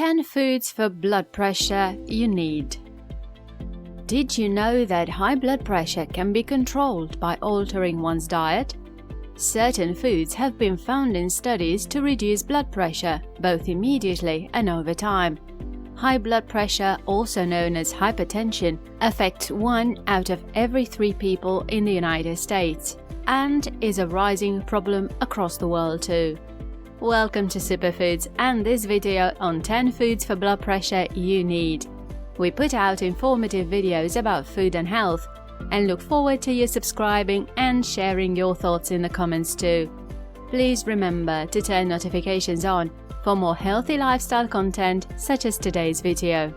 10 foods for blood pressure you need. Did you know that high blood pressure can be controlled by altering one's diet? Certain foods have been found in studies to reduce blood pressure, both immediately and over time. High blood pressure, also known as hypertension, affects 1 out of every 3 people in the United States and is a rising problem across the world too. Welcome to Superfoods and this video on 10 foods for blood pressure you need. We put out informative videos about food and health and look forward to you subscribing and sharing your thoughts in the comments too. Please remember to turn notifications on for more healthy lifestyle content such as today's video.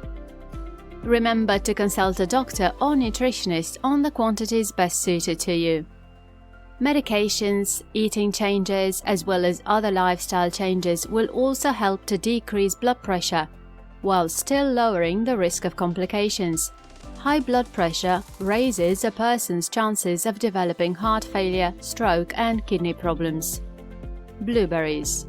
Remember to consult a doctor or nutritionist on the quantities best suited to you. Medications, eating changes, as well as other lifestyle changes will also help to decrease blood pressure, while still lowering the risk of complications. High blood pressure raises a person's chances of developing heart failure, stroke, and kidney problems. Blueberries.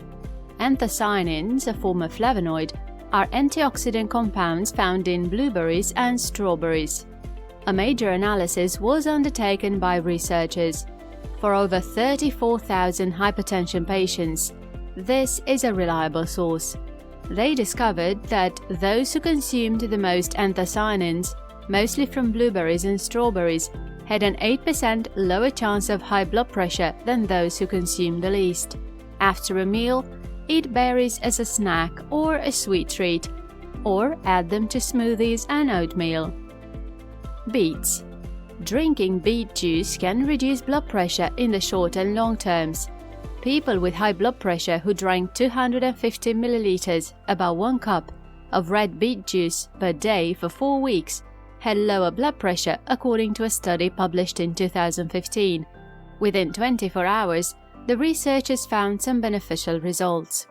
Anthocyanins, a form of flavonoid, are antioxidant compounds found in blueberries and strawberries. A major analysis was undertaken by researchers. For over 34,000 hypertension patients, this is a reliable source. They discovered that those who consumed the most anthocyanins, mostly from blueberries and strawberries, had an 8% lower chance of high blood pressure than those who consumed the least. After a meal, eat berries as a snack or a sweet treat, or add them to smoothies and oatmeal. Beets. Drinking beet juice can reduce blood pressure in the short and long terms. People with high blood pressure who drank 250 milliliters, about 1 cup, of red beet juice per day for 4 weeks had lower blood pressure according to a study published in 2015. Within 24 hours, the researchers found some beneficial results.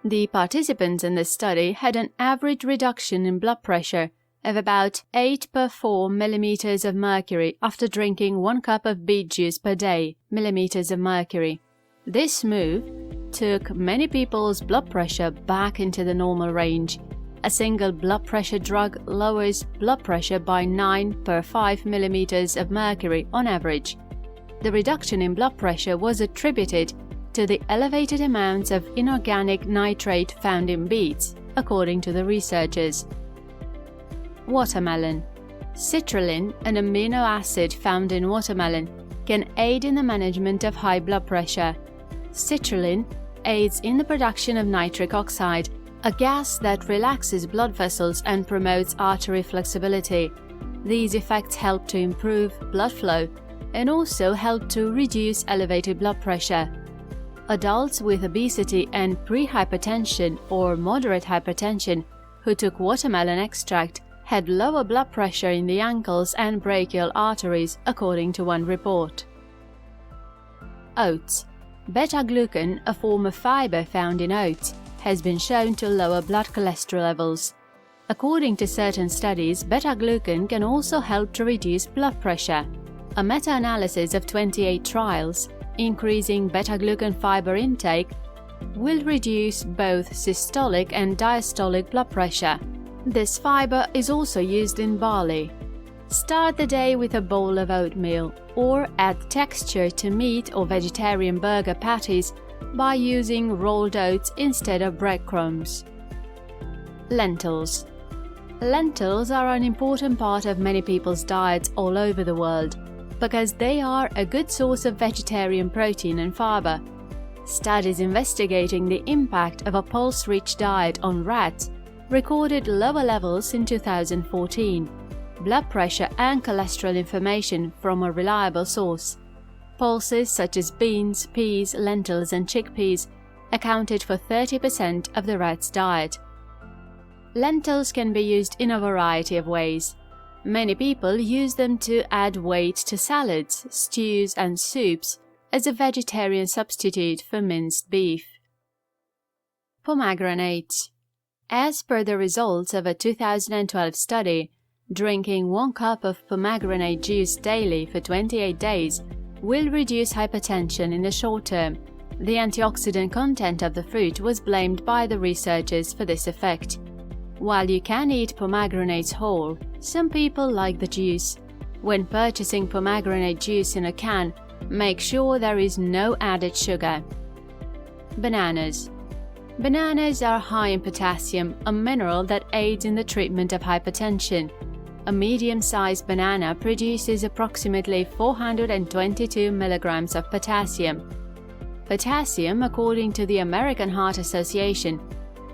The participants in this study had an average reduction in blood pressure of about 8/4 millimeters of mercury after drinking 1 cup of beet juice per day, millimeters of mercury. This move took many people's blood pressure back into the normal range. A single blood pressure drug lowers blood pressure by 9/5 millimeters of mercury on average. The reduction in blood pressure was attributed to the elevated amounts of inorganic nitrate found in beets, according to the researchers. Watermelon. Citrulline, an amino acid found in watermelon, can aid in the management of high blood pressure. Citrulline aids in the production of nitric oxide, a gas that relaxes blood vessels and promotes artery flexibility. These effects help to improve blood flow and also help to reduce elevated blood pressure. Adults with obesity and prehypertension or moderate hypertension who took watermelon extract had lower blood pressure in the ankles and brachial arteries, according to one report. Oats. Beta-glucan, a form of fiber found in oats, has been shown to lower blood cholesterol levels. According to certain studies, beta-glucan can also help to reduce blood pressure. A meta-analysis of 28 trials, increasing beta-glucan fiber intake, will reduce both systolic and diastolic blood pressure. This fiber is also used in barley. Start the day with a bowl of oatmeal, or add texture to meat or vegetarian burger patties by using rolled oats instead of breadcrumbs. Lentils. Lentils are an important part of many people's diets all over the world because they are a good source of vegetarian protein and fiber. Studies investigating the impact of a pulse-rich diet on rats recorded lower levels in 2014, blood pressure and cholesterol information from a reliable source. Pulses such as beans, peas, lentils and chickpeas accounted for 30% of the rat's diet. Lentils can be used in a variety of ways. Many people use them to add weight to salads, stews and soups as a vegetarian substitute for minced beef. Pomegranates. As per the results of a 2012 study, drinking 1 cup of pomegranate juice daily for 28 days will reduce hypertension in the short term. The antioxidant content of the fruit was blamed by the researchers for this effect. While you can eat pomegranates whole, some people like the juice. When purchasing pomegranate juice in a can, make sure there is no added sugar. Bananas. Bananas are high in potassium, a mineral that aids in the treatment of hypertension. A medium-sized banana produces approximately 422 milligrams of potassium. Potassium, according to the American Heart Association,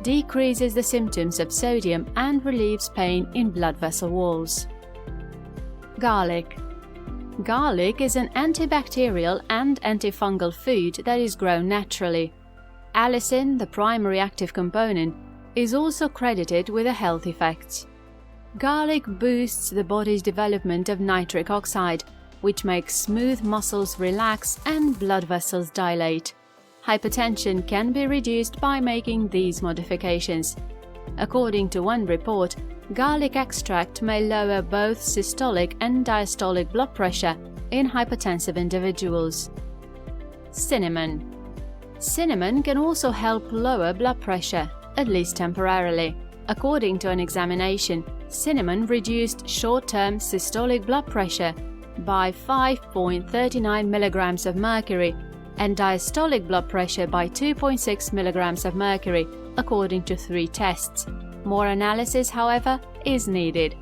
decreases the symptoms of sodium and relieves pain in blood vessel walls. Garlic. Garlic is an antibacterial and antifungal food that is grown naturally. Allicin, the primary active component, is also credited with the health effects. Garlic boosts the body's development of nitric oxide, which makes smooth muscles relax and blood vessels dilate. Hypertension can be reduced by making these modifications. According to one report, garlic extract may lower both systolic and diastolic blood pressure in hypertensive individuals. Cinnamon. Cinnamon can also help lower blood pressure, at least temporarily. According to an examination, cinnamon reduced short-term systolic blood pressure by 5.39 milligrams of mercury and diastolic blood pressure by 2.6 milligrams of mercury, according to 3 tests. More analysis, however, is needed.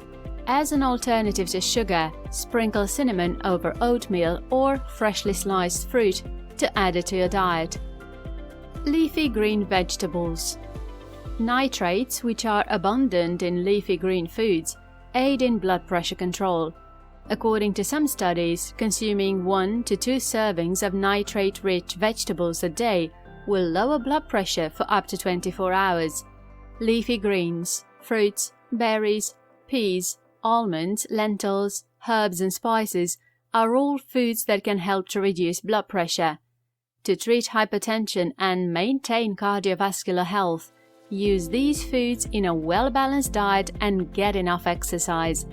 As an alternative to sugar, sprinkle cinnamon over oatmeal or freshly sliced fruit to add it to your diet. Leafy green vegetables. Nitrates, which are abundant in leafy green foods, aid in blood pressure control. According to some studies, consuming 1 to 2 servings of nitrate-rich vegetables a day will lower blood pressure for up to 24 hours. Leafy greens, fruits, berries, peas, almonds, lentils, herbs and spices are all foods that can help to reduce blood pressure. To treat hypertension and maintain cardiovascular health, use these foods in a well-balanced diet and get enough exercise.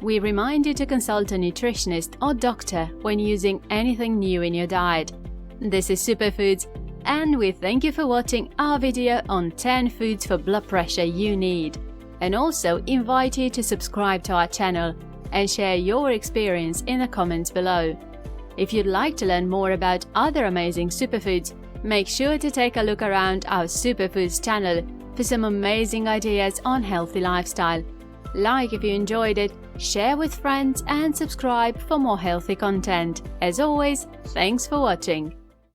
We remind you to consult a nutritionist or doctor when using anything new in your diet. This is Superfoods, and we thank you for watching our video on 10 foods for blood pressure you need, and also invite you to subscribe to our channel and share your experience in the comments below. If you'd like to learn more about other amazing superfoods, make sure to take a look around our Superfoods channel for some amazing ideas on healthy lifestyle. Like if you enjoyed it, share with friends and subscribe for more healthy content. As always, thanks for watching.